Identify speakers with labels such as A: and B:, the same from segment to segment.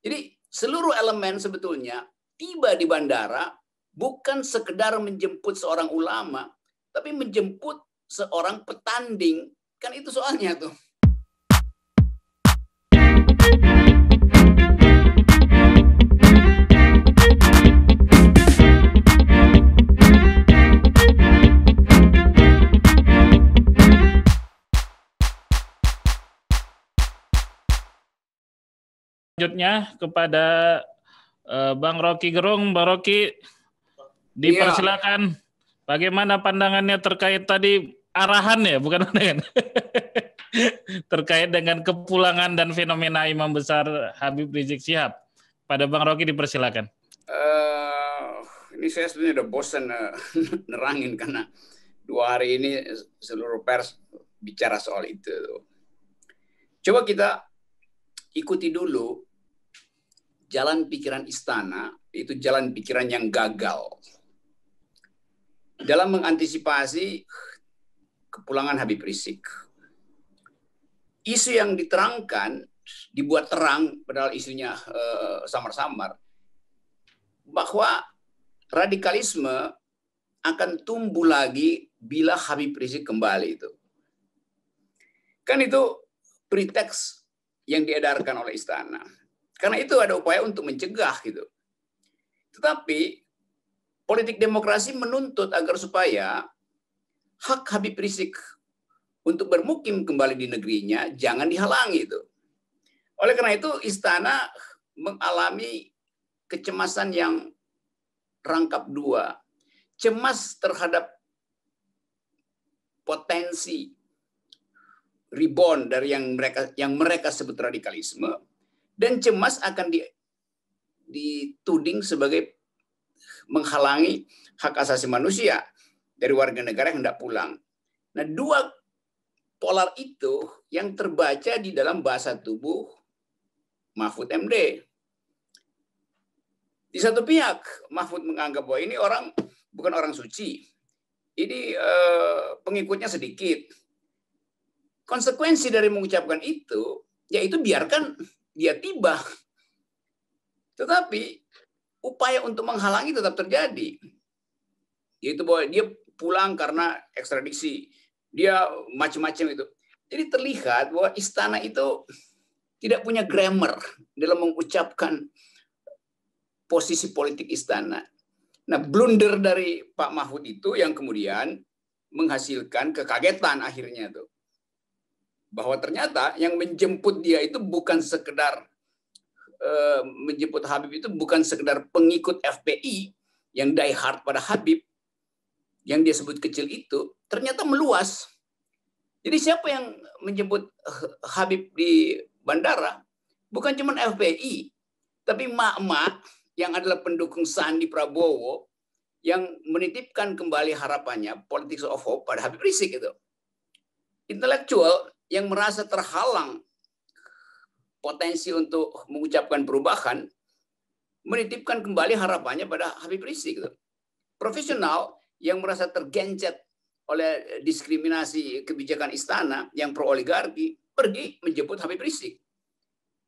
A: Jadi seluruh elemen sebetulnya tiba di bandara bukan sekedar menjemput seorang ulama, tapi menjemput seorang petanding. Kan itu soalnya tuh.
B: Selanjutnya kepada Bang Rocky Gerung. Bang Rocky, dipersilakan. Bagaimana pandangannya terkait tadi arahan ya, bukan pandangan. Terkait dengan kepulangan dan fenomena imam besar Habib Rizik Syihab. Pada Bang Rocky dipersilakan.
A: Ini saya sebenarnya udah bosan nerangin karena 2 hari ini seluruh pers bicara soal itu. Coba kita ikuti dulu jalan pikiran istana, itu jalan pikiran yang gagal dalam mengantisipasi kepulangan Habib Rizik. Isu yang diterangkan dibuat terang, padahal isunya samar-samar, bahwa radikalisme akan tumbuh lagi bila Habib Rizik kembali itu. Kan itu preteks yang diedarkan oleh istana. Karena itu ada upaya untuk mencegah gitu. Tetapi politik demokrasi menuntut agar supaya hak Habib Rizik untuk bermukim kembali di negerinya jangan dihalangi itu. Oleh karena itu istana mengalami kecemasan yang rangkap 2. Cemas terhadap potensi rebound dari yang mereka sebut radikalisme, dan cemas akan dituding sebagai menghalangi hak asasi manusia dari warga negara yang hendak pulang. Nah, 2 polar itu yang terbaca di dalam bahasa tubuh Mahfud MD. Di satu pihak, Mahfud menganggap bahwa ini orang bukan orang suci. Ini pengikutnya sedikit. Konsekuensi dari mengucapkan itu, yaitu biarkan dia tiba. Tetapi upaya untuk menghalangi tetap terjadi. Yaitu bahwa dia pulang karena ekstradisi. Dia macam-macam itu. Jadi terlihat bahwa istana itu tidak punya grammar dalam mengucapkan posisi politik istana. Nah, blunder dari Pak Mahfud itu yang kemudian menghasilkan kekagetan akhirnya tuh. Bahwa ternyata yang menjemput dia itu bukan sekedar menjemput Habib itu bukan sekedar pengikut FPI yang die hard pada Habib yang dia sebut kecil itu, ternyata meluas. Jadi siapa yang menjemput Habib di bandara bukan cuma FPI, tapi mak-mak yang adalah pendukung Sandi Prabowo yang menitipkan kembali harapannya politics of hope pada Habib Rizik itu. Intelektual yang merasa terhalang potensi untuk mengucapkan perubahan, menitipkan kembali harapannya pada Habib Rizik. Profesional yang merasa tergencet oleh diskriminasi kebijakan istana yang pro-oligarki, pergi menjemput Habib Rizik.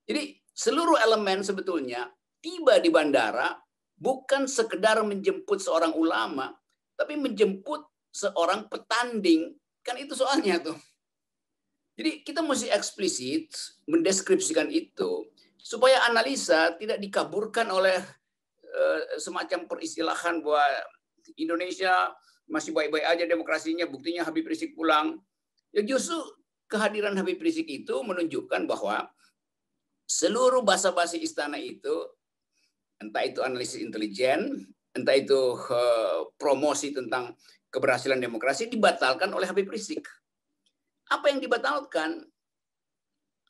A: Jadi seluruh elemen sebetulnya tiba di bandara bukan sekedar menjemput seorang ulama, tapi menjemput seorang petanding. Kan itu soalnya tuh. Jadi kita mesti eksplisit mendeskripsikan itu supaya analisa tidak dikaburkan oleh semacam peristilahan bahwa Indonesia masih baik-baik aja demokrasinya, buktinya Habib Rizik pulang. Ya justru kehadiran Habib Rizik itu menunjukkan bahwa seluruh basa-basi istana itu, entah itu analisis intelijen, entah itu promosi tentang keberhasilan demokrasi, dibatalkan oleh Habib Rizik. Apa yang dibatalkan?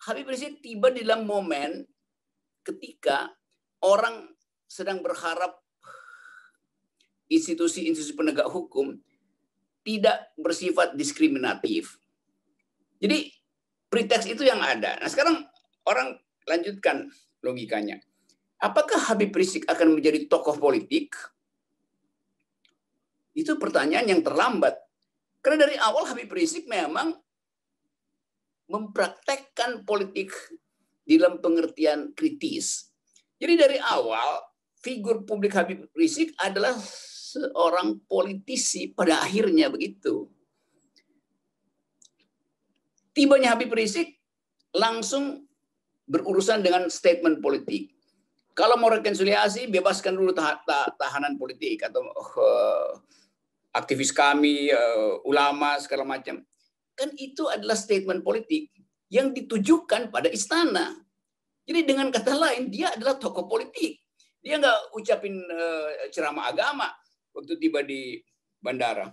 A: Habib Rizik tiba di dalam momen ketika orang sedang berharap institusi-institusi penegak hukum tidak bersifat diskriminatif. Jadi preteks itu yang ada. Nah sekarang orang lanjutkan logikanya. Apakah Habib Rizik akan menjadi tokoh politik? Itu pertanyaan yang terlambat. Karena dari awal Habib Rizik memang mempraktekkan politik di dalam pengertian kritis. Jadi dari awal figur publik Habib Rizik adalah seorang politisi pada akhirnya begitu. Tibanya Habib Rizik langsung berurusan dengan statement politik. Kalau mau rekonsiliasi, bebaskan dulu tahanan politik atau aktivis kami, ulama, segala macam. Kan itu adalah statement politik yang ditujukan pada istana. Jadi dengan kata lain, dia adalah tokoh politik. Dia nggak ucapin ceramah agama waktu tiba di bandara.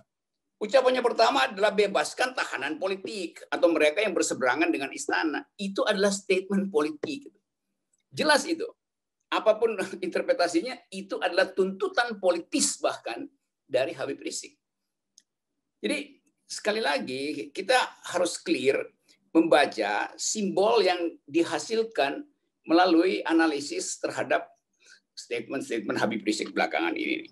A: Ucapannya pertama adalah bebaskan tahanan politik atau mereka yang berseberangan dengan istana. Itu adalah statement politik. Jelas itu. Apapun interpretasinya, itu adalah tuntutan politis bahkan dari Habib Rizik. Jadi sekali lagi kita harus clear membaca simbol yang dihasilkan melalui analisis terhadap statement-statement Habib Rizik belakangan ini.